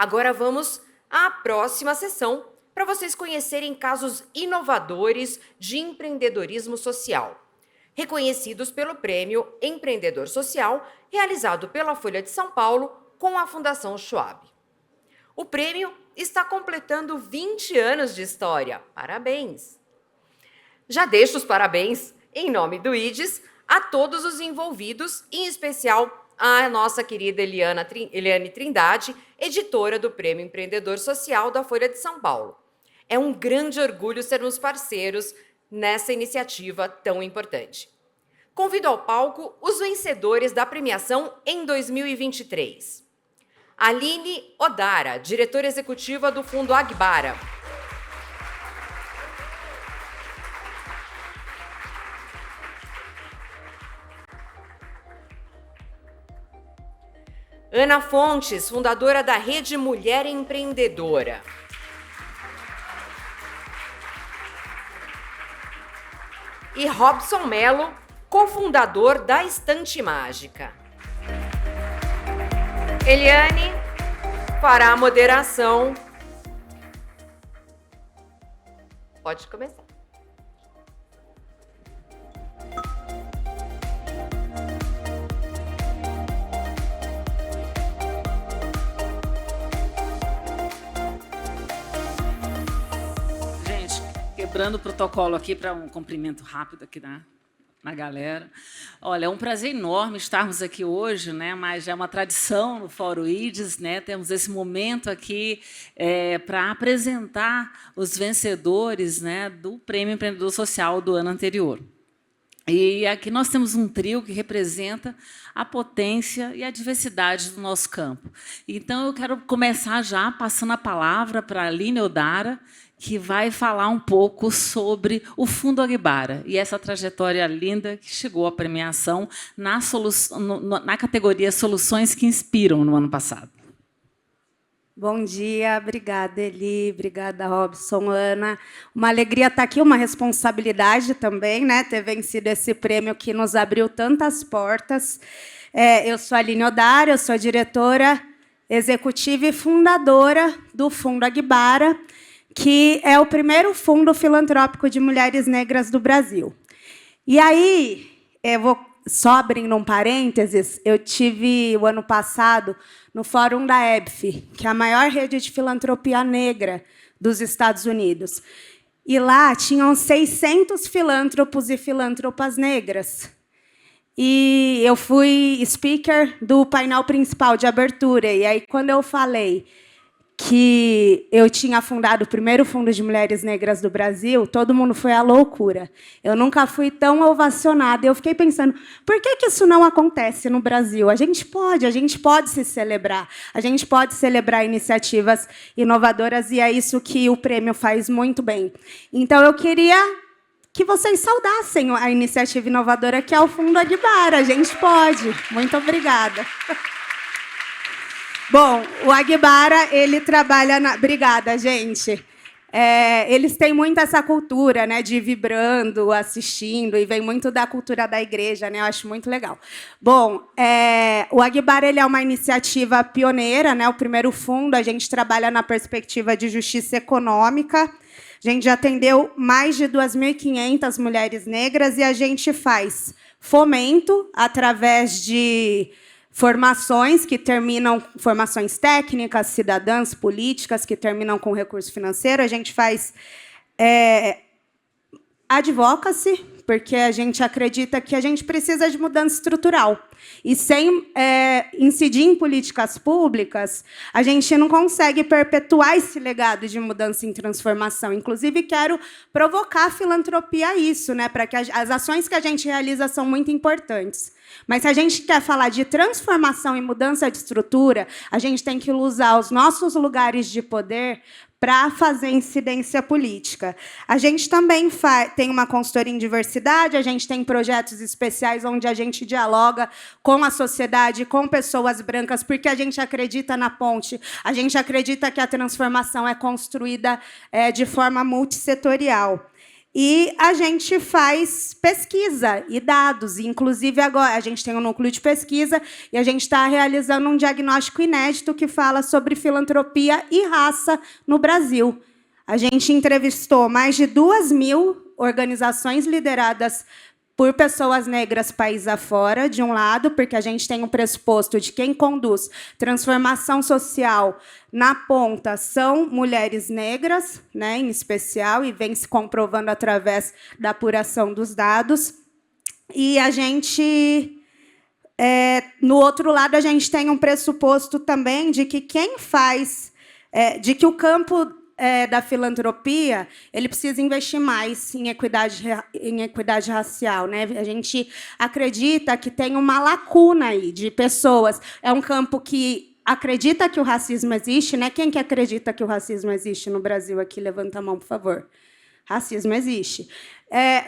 Agora vamos à próxima sessão para vocês conhecerem casos inovadores de empreendedorismo social, reconhecidos pelo Prêmio Empreendedor Social, realizado pela Folha de São Paulo com a Fundação Schwab. O prêmio está completando 20 anos de história. Parabéns! Já deixo os parabéns, em nome do IDES, a todos os envolvidos, em especial a nossa querida Eliane Trindade, editora do Prêmio Empreendedor Social da Folha de São Paulo. É um grande orgulho sermos parceiros nessa iniciativa tão importante. Convido ao palco os vencedores da premiação em 2023. Aline Odara, diretora executiva do Fundo Agbara. Ana Fontes, fundadora da Rede Mulher Empreendedora. E Robson Melo, cofundador da Estante Mágica. Eliane fará a moderação. Pode começar. Quebrando o protocolo aqui para um cumprimento rápido aqui na galera. Olha, é um prazer enorme estarmos aqui hoje, né? Mas já é uma tradição no Fórum IDES, né? Temos esse momento aqui para apresentar os vencedores, né, do Prêmio Empreendedor Social do ano anterior. E aqui nós temos um trio que representa a potência e a diversidade do nosso campo. Então, eu quero começar já passando a palavra para a Aline Odara, que vai falar um pouco sobre o Fundo Agbara e essa trajetória linda que chegou à premiação na categoria Soluções que Inspiram no ano passado. Bom dia, obrigada, Eli, obrigada, Robson, Ana. Uma alegria estar aqui, uma responsabilidade também, né, ter vencido esse prêmio que nos abriu tantas portas. Eu sou a Aline Odara, eu sou diretora executiva e fundadora do Fundo Agbara, que é o primeiro fundo filantrópico de mulheres negras do Brasil. E aí, eu vou só abrindo um parênteses, eu tive, o ano passado, no Fórum da EBF, que é a maior rede de filantropia negra dos Estados Unidos. E lá tinham 600 filântropos e filântropas negras. E eu fui speaker do painel principal de abertura. E aí, quando eu falei que eu tinha fundado o primeiro fundo de mulheres negras do Brasil, todo mundo foi à loucura. Eu nunca fui tão ovacionada. Eu fiquei pensando, por que isso não acontece no Brasil? A gente pode se celebrar, a gente pode celebrar iniciativas inovadoras, e é isso que o prêmio faz muito bem. Então, eu queria que vocês saudassem a iniciativa inovadora que é o Fundo Agbara. A gente pode. Muito obrigada. Bom, o Agbara, ele trabalha na... Obrigada, gente. Eles têm muito essa cultura, né, de ir vibrando, assistindo, e vem muito da cultura da igreja, né? Eu acho muito legal. Bom, o Agbara, ele é uma iniciativa pioneira, né? O primeiro fundo, a gente trabalha na perspectiva de justiça econômica. A gente já atendeu mais de 2.500 mulheres negras e a gente faz fomento através de formações que terminam, formações técnicas, cidadãs, políticas, que terminam com recurso financeiro. A gente faz advocacy, porque a gente acredita que a gente precisa de mudança estrutural. E sem incidir em políticas públicas, a gente não consegue perpetuar esse legado de mudança e transformação. Inclusive, quero provocar a filantropia a isso, né, para que as ações que a gente realiza são muito importantes. Mas se a gente quer falar de transformação e mudança de estrutura, a gente tem que usar os nossos lugares de poder para fazer incidência política. A gente também tem uma consultoria em diversidade, a gente tem projetos especiais onde a gente dialoga com a sociedade, com pessoas brancas, porque a gente acredita na ponte, a gente acredita que a transformação é construída de forma multissetorial. E a gente faz pesquisa e dados. Inclusive, agora a gente tem um núcleo de pesquisa e a gente está realizando um diagnóstico inédito que fala sobre filantropia e raça no Brasil. A gente entrevistou mais de 2.000 organizações lideradas por pessoas negras país afora, de um lado, porque a gente tem um pressuposto de quem conduz transformação social na ponta são mulheres negras, né, em especial, e vem se comprovando através da apuração dos dados. E a gente, no outro lado, a gente tem um pressuposto também de que quem faz, de que o campo da filantropia, ele precisa investir mais em equidade racial, né? A gente acredita que tem uma lacuna aí de pessoas. É um campo que acredita que o racismo existe, né? Quem que acredita que o racismo existe no Brasil aqui? Levanta a mão, por favor. Racismo existe.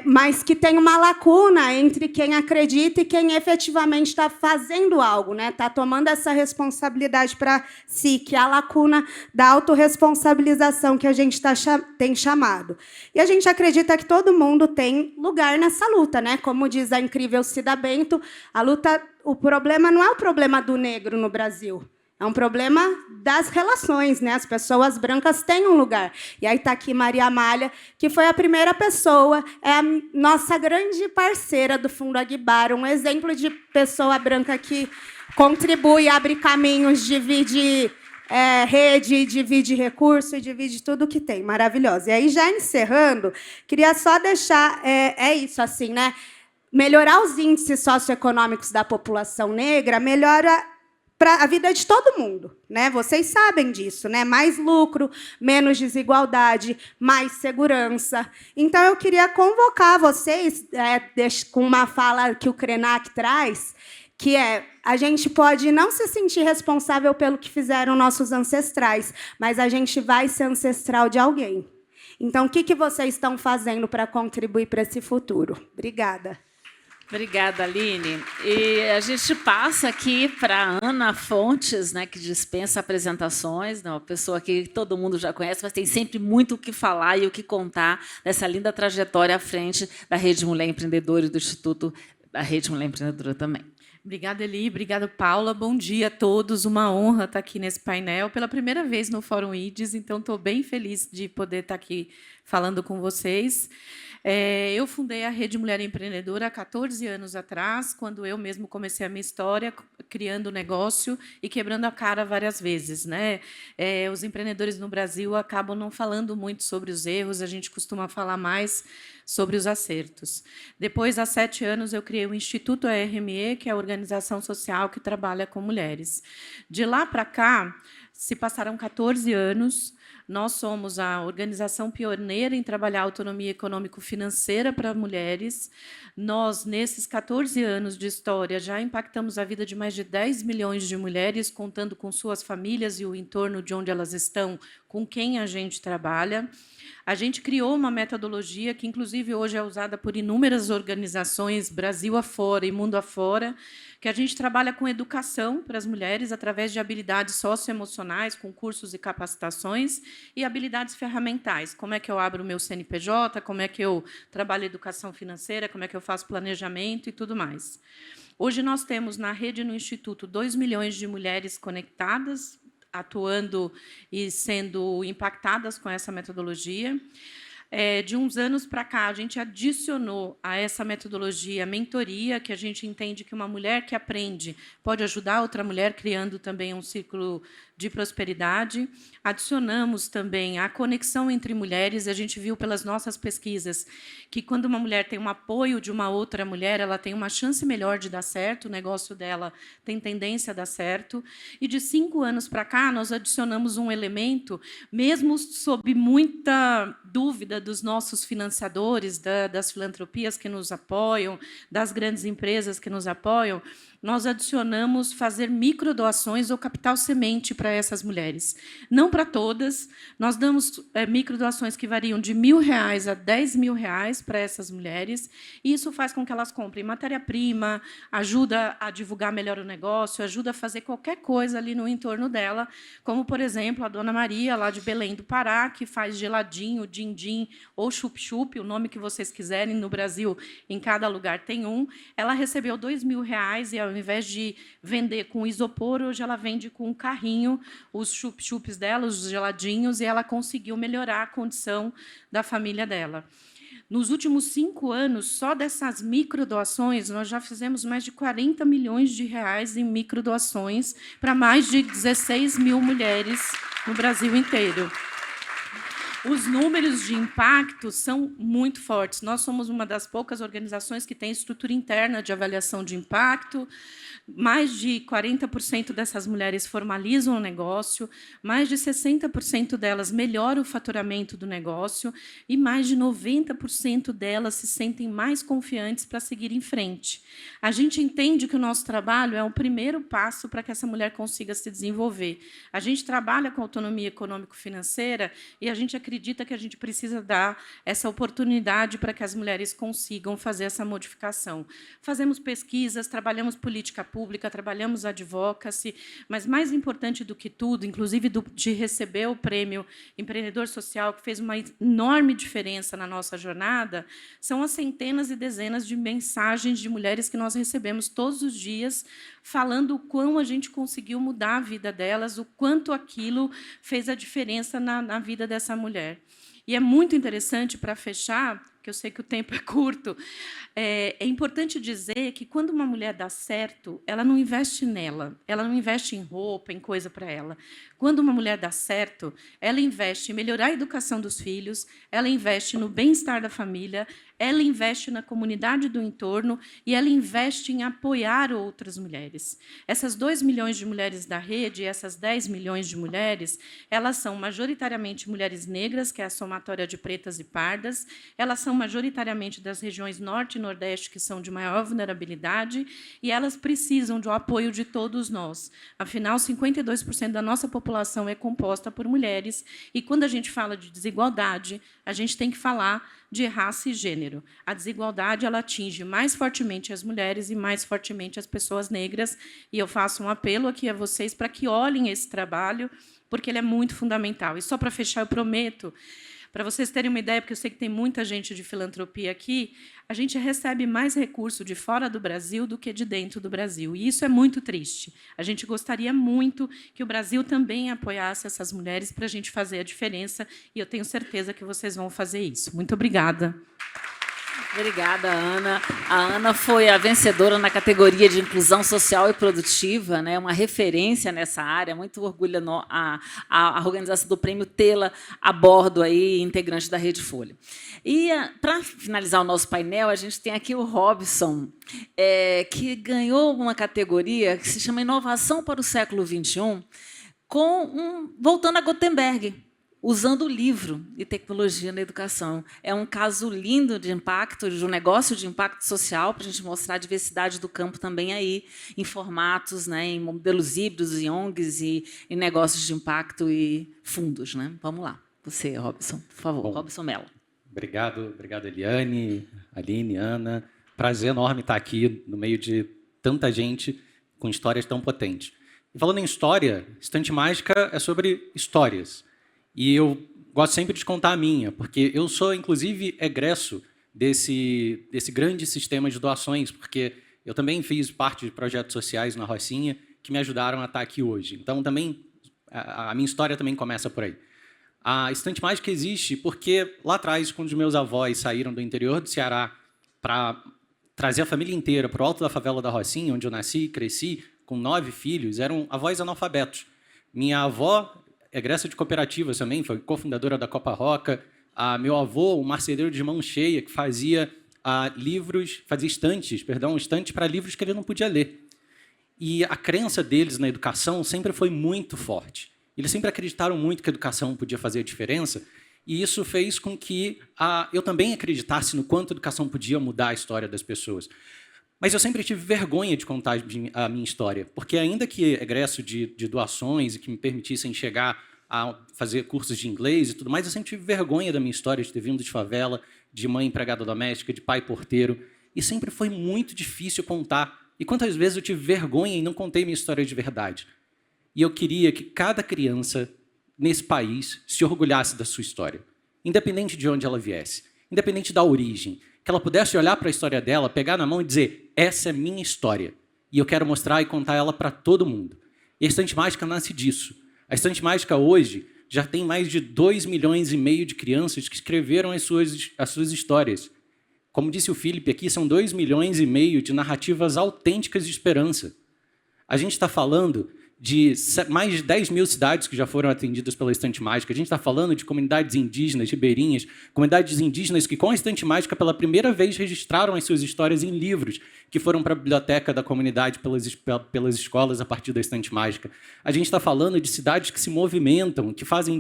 Mas que tem uma lacuna entre quem acredita e quem efetivamente está fazendo algo, né? Está tomando essa responsabilidade para si, que é a lacuna da autorresponsabilização que a gente tem chamado. E a gente acredita que todo mundo tem lugar nessa luta, né? Como diz a incrível Cida Bento, o problema não é o problema do negro no Brasil. É um problema das relações, né? As pessoas brancas têm um lugar. E aí está aqui Maria Amália, que foi a primeira pessoa, é a nossa grande parceira do Fundo Aguibar, um exemplo de pessoa branca que contribui, abre caminhos, divide rede, divide recurso, divide tudo que tem. Maravilhosa. E aí, já encerrando, queria só deixar... isso, assim, né? Melhorar os índices socioeconômicos da população negra melhora para a vida de todo mundo, né? Vocês sabem disso, né? Mais lucro, menos desigualdade, mais segurança. Então, eu queria convocar vocês, com uma fala que o Krenak traz, que a gente pode não se sentir responsável pelo que fizeram nossos ancestrais, mas a gente vai ser ancestral de alguém. Então, o que vocês estão fazendo para contribuir para esse futuro? Obrigada. Obrigada, Aline. E a gente passa aqui para a Ana Fontes, né, que dispensa apresentações, né, uma pessoa que todo mundo já conhece, mas tem sempre muito o que falar e o que contar dessa linda trajetória à frente da Rede Mulher Empreendedora e do Instituto da Rede Mulher Empreendedora também. Obrigada, Eli. Obrigada, Paula. Bom dia a todos. Uma honra estar aqui nesse painel pela primeira vez no Fórum IDES, então estou bem feliz de poder estar aqui falando com vocês. Eu fundei a Rede Mulher Empreendedora há 14 anos atrás, quando eu mesmo comecei a minha história, criando negócio e quebrando a cara várias vezes, né? Os empreendedores no Brasil acabam não falando muito sobre os erros, a gente costuma falar mais sobre os acertos. Depois, há 7 anos, eu criei o Instituto ARME, que é a organização social que trabalha com mulheres. De lá para cá, se passaram 14 anos. Nós somos a organização pioneira em trabalhar a autonomia econômico-financeira para mulheres. Nós, nesses 14 anos de história, já impactamos a vida de mais de 10 milhões de mulheres, contando com suas famílias e o entorno de onde elas estão, com quem a gente trabalha. A gente criou uma metodologia que, inclusive, hoje é usada por inúmeras organizações, Brasil afora e mundo afora, que a gente trabalha com educação para as mulheres através de habilidades socioemocionais, com cursos e capacitações, e habilidades ferramentais. Como é que eu abro o meu CNPJ, como é que eu trabalho educação financeira, como é que eu faço planejamento e tudo mais. Hoje nós temos na rede, no Instituto, 2 milhões de mulheres conectadas, atuando e sendo impactadas com essa metodologia. De uns anos para cá, a gente adicionou a essa metodologia a mentoria, que a gente entende que uma mulher que aprende pode ajudar outra mulher, criando também um círculo de prosperidade. Adicionamos também a conexão entre mulheres. A gente viu pelas nossas pesquisas que, quando uma mulher tem um apoio de uma outra mulher, ela tem uma chance melhor de dar certo, o negócio dela tem tendência a dar certo. E, de 5 anos para cá, nós adicionamos um elemento, mesmo sob muita dúvida dos nossos financiadores, das filantropias que nos apoiam, das grandes empresas que nos apoiam, nós adicionamos fazer microdoações ou capital semente para essas mulheres. Não para todas, nós damos microdoações que variam de R$ 1.000 a R$ 10.000 para essas mulheres, e isso faz com que elas comprem matéria-prima, ajuda a divulgar melhor o negócio, ajuda a fazer qualquer coisa ali no entorno dela, como, por exemplo, a dona Maria, lá de Belém do Pará, que faz geladinho, din-din ou chup-chup, o nome que vocês quiserem. No Brasil, em cada lugar tem um. Ela recebeu R$ 2.000 e, ao invés de vender com isopor, hoje ela vende com um carrinho os chup-chups dela, os geladinhos, e ela conseguiu melhorar a condição da família dela. Nos últimos 5 anos, só dessas microdoações, nós já fizemos mais de R$ 40 milhões em microdoações para mais de 16 mil mulheres no Brasil inteiro. Os números de impacto são muito fortes. Nós somos uma das poucas organizações que tem estrutura interna de avaliação de impacto. Mais de 40% dessas mulheres formalizam o negócio, mais de 60% delas melhoram o faturamento do negócio e mais de 90% delas se sentem mais confiantes para seguir em frente. A gente entende que o nosso trabalho é o primeiro passo para que essa mulher consiga se desenvolver. A gente trabalha com autonomia econômico-financeira e a gente acredita que a gente precisa dar essa oportunidade para que as mulheres consigam fazer essa modificação. Fazemos pesquisas, trabalhamos política pública, trabalhamos advocacy, mas mais importante do que tudo, inclusive de receber o prêmio Empreendedor Social, que fez uma enorme diferença na nossa jornada, são as centenas e dezenas de mensagens de mulheres que nós recebemos todos os dias, falando o quão a gente conseguiu mudar a vida delas, o quanto aquilo fez a diferença na vida dessa mulher. E é muito interessante, para fechar, que eu sei que o tempo é curto, é importante dizer que, quando uma mulher dá certo, ela não investe nela, ela não investe em roupa, em coisa para ela. Quando uma mulher dá certo, ela investe em melhorar a educação dos filhos, ela investe no bem-estar da família, ela investe na comunidade do entorno e ela investe em apoiar outras mulheres. Essas 2 milhões de mulheres da rede, essas 10 milhões de mulheres, elas são majoritariamente mulheres negras, que é a somatória de pretas e pardas, elas são majoritariamente das regiões norte e nordeste, que são de maior vulnerabilidade, e elas precisam do apoio de todos nós. Afinal, 52% da nossa população é composta por mulheres, e, quando a gente fala de desigualdade, a gente tem que falar de raça e gênero. A desigualdade, ela atinge mais fortemente as mulheres e mais fortemente as pessoas negras, e eu faço um apelo aqui a vocês para que olhem esse trabalho, porque ele é muito fundamental. E, só para fechar, eu prometo, para vocês terem uma ideia, porque eu sei que tem muita gente de filantropia aqui, a gente recebe mais recurso de fora do Brasil do que de dentro do Brasil. E isso é muito triste. A gente gostaria muito que o Brasil também apoiasse essas mulheres para a gente fazer a diferença, e eu tenho certeza que vocês vão fazer isso. Muito obrigada. Obrigada, Ana. A Ana foi a vencedora na categoria de inclusão social e produtiva, né? Uma referência nessa área. Muito orgulho a organização do prêmio tê-la a bordo, aí, integrante da Rede Folha. E, para finalizar o nosso painel, a gente tem aqui o Robson, que ganhou uma categoria que se chama Inovação para o Século XXI, voltando a Gutenberg, usando o livro e tecnologia na educação. É um caso lindo de impacto, de um negócio de impacto social, para a gente mostrar a diversidade do campo também aí, em formatos, né, em modelos híbridos, em ONGs e em negócios de impacto e fundos. Né? Vamos lá. Você, Robson, por favor. Bom, Robson Mello. Obrigado, Eliane, Aline, Ana. Prazer enorme estar aqui no meio de tanta gente com histórias tão potentes. E, falando em história, Estante Mágica é sobre histórias. E eu gosto sempre de contar a minha, porque eu sou, inclusive, egresso desse grande sistema de doações, porque eu também fiz parte de projetos sociais na Rocinha que me ajudaram a estar aqui hoje. Então, também, a minha história também começa por aí. A Estante Mágica existe porque, lá atrás, quando os meus avós saíram do interior do Ceará para trazer a família inteira para o alto da favela da Rocinha, onde eu nasci e cresci, com 9 filhos, eram avós analfabetos. Minha avó, egressa de cooperativas também, foi cofundadora da Copa Roca. Meu avô, um marceneiro de mão cheia, que fazia estantes para livros que ele não podia ler. E a crença deles na educação sempre foi muito forte. Eles sempre acreditaram muito que a educação podia fazer a diferença, e isso fez com que eu também acreditasse no quanto a educação podia mudar a história das pessoas. Mas eu sempre tive vergonha de contar a minha história, porque ainda que egresso de doações e que me permitissem chegar a fazer cursos de inglês e tudo mais, eu sempre tive vergonha da minha história de ter vindo de favela, de mãe empregada doméstica, de pai porteiro, e sempre foi muito difícil contar. E quantas vezes eu tive vergonha e não contei minha história de verdade? E eu queria que cada criança nesse país se orgulhasse da sua história, independente de onde ela viesse, independente da origem, que ela pudesse olhar para a história dela, pegar na mão e dizer, essa é minha história, e eu quero mostrar e contar ela para todo mundo. E a Estante Mágica nasce disso. A Estante Mágica hoje já tem mais de 2,5 milhões de crianças que escreveram as suas histórias. Como disse o Felipe aqui, são 2,5 milhões de narrativas autênticas de esperança. A gente está falando de mais de 10 mil cidades que já foram atendidas pela Estante Mágica. A gente está falando de comunidades indígenas, ribeirinhas, comunidades indígenas que, com a Estante Mágica, pela primeira vez, registraram as suas histórias em livros, que foram para a biblioteca da comunidade pelas escolas a partir da Estante Mágica. A gente está falando de cidades que se movimentam, que fazem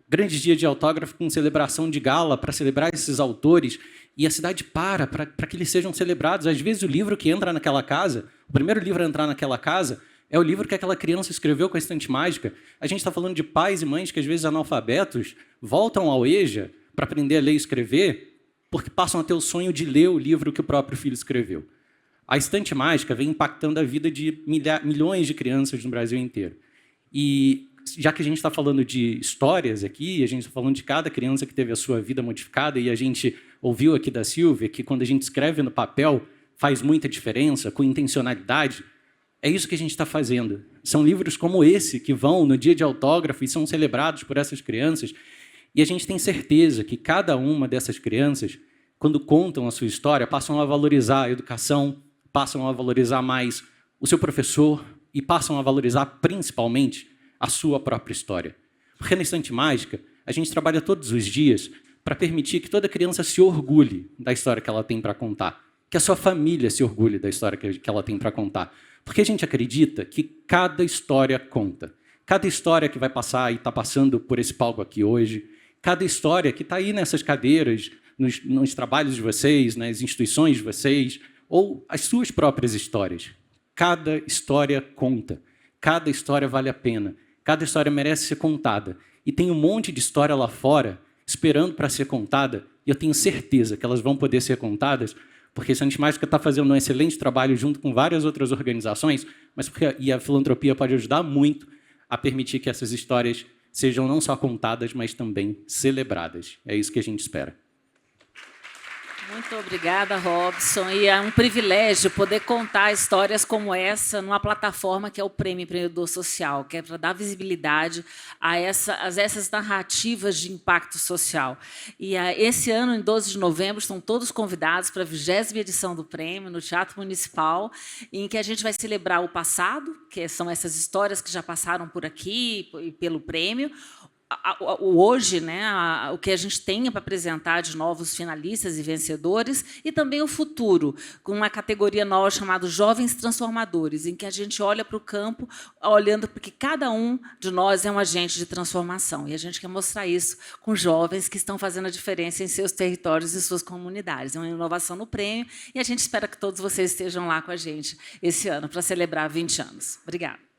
grandes dias de autógrafo com celebração de gala para celebrar esses autores, e a cidade para que eles sejam celebrados. Às vezes, o livro que entra naquela casa, o primeiro livro a entrar naquela casa, é o livro que aquela criança escreveu com a Estante Mágica. A gente está falando de pais e mães que, às vezes, analfabetos, voltam ao EJA para aprender a ler e escrever, porque passam a ter o sonho de ler o livro que o próprio filho escreveu. A Estante Mágica vem impactando a vida de milhões de crianças no Brasil inteiro. E, já que a gente está falando de histórias aqui, a gente está falando de cada criança que teve a sua vida modificada, e a gente ouviu aqui da Silvia que, quando a gente escreve no papel, faz muita diferença, com intencionalidade. É isso que a gente está fazendo. São livros como esse que vão no dia de autógrafo e são celebrados por essas crianças. E a gente tem certeza que cada uma dessas crianças, quando contam a sua história, passam a valorizar a educação, passam a valorizar mais o seu professor e passam a valorizar, principalmente, a sua própria história. Porque na Estante Mágica, a gente trabalha todos os dias para permitir que toda criança se orgulhe da história que ela tem para contar, que a sua família se orgulhe da história que ela tem para contar. Porque a gente acredita que cada história conta. Cada história que vai passar e está passando por esse palco aqui hoje, cada história que está aí nessas cadeiras, nos trabalhos de vocês, nas instituições de vocês, ou as suas próprias histórias. Cada história conta. Cada história vale a pena. Cada história merece ser contada. E tem um monte de história lá fora esperando para ser contada, e eu tenho certeza que elas vão poder ser contadas, porque a Estante Mágica está fazendo um excelente trabalho junto com várias outras organizações, e a filantropia pode ajudar muito a permitir que essas histórias sejam não só contadas, mas também celebradas. É isso que a gente espera. Muito obrigada, Robson. E é um privilégio poder contar histórias como essa numa plataforma que é o Prêmio Empreendedor Social, que é para dar visibilidade a essas narrativas de impacto social. E esse ano, em 12 de novembro, estão todos convidados para a 20ª edição do Prêmio, no Teatro Municipal, em que a gente vai celebrar o passado, que são essas histórias que já passaram por aqui e pelo Prêmio, hoje, né, o que a gente tem para apresentar de novos finalistas e vencedores, e também o futuro, com uma categoria nova chamada Jovens Transformadores, em que a gente olha para o campo, olhando porque cada um de nós é um agente de transformação, e a gente quer mostrar isso com jovens que estão fazendo a diferença em seus territórios e suas comunidades. É uma inovação no prêmio, e a gente espera que todos vocês estejam lá com a gente esse ano, para celebrar 20 anos. Obrigada.